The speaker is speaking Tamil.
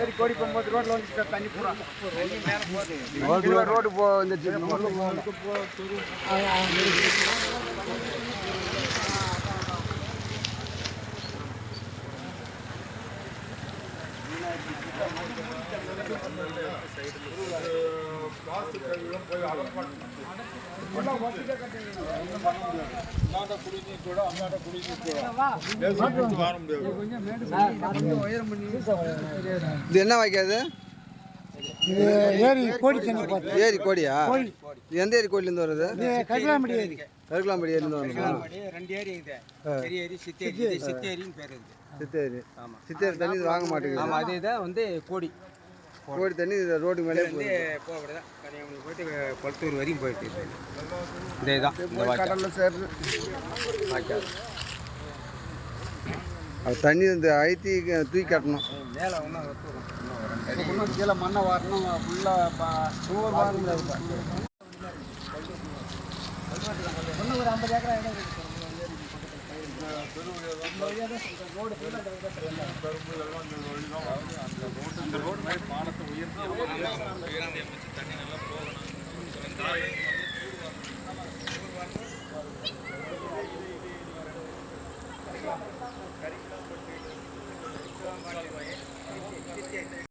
ஏரி கோடி போகும்போது ரோட்ல வந்து தண்ணி பூரா ரோடு போ வந்துச்சு இது என்ன வாய்க்காது? ஏரி கோடி ஏரி கோடியா? எந்த ஏரி கோடிலேருந்து வருது? கருக்கலாம்படி ஏரி. கருக்கலாம்படி ஏரிலேருந்து வருமா? ரெண்டு ஏரி இருக்குது. பெரிய ஏரி சித்தேரி. சித்தேரின்னு பேர் இருக்குது. சித்தேரி. ஆமாம், சித்தேரி தண்ணி வாங்க மாட்டேங்குது. ஆமாம், அதுதான் வந்து கோடி தண்ணி ரோடு மேலே வந்து போகக்கூடாது. கன்னியாகுமரி போயிட்டு கொளத்தூர் வரையும் போயிட்டு இதே தான் கடலில் சேர்ந்து அது தண்ணி இந்த அழுத்தி தூக்கி கட்டணும். மேலே ஒன்றும் இன்னும் கீழே மண்ணை வரணும். ஃபுல்லாக சூர் வார முடியாது. இன்னும் ஒரு 50 ஏக்கரா இடம் இருக்குது. அந்த ரோடு பாலத்தை உயர்த்தி தண்ணி நல்லா போகணும்.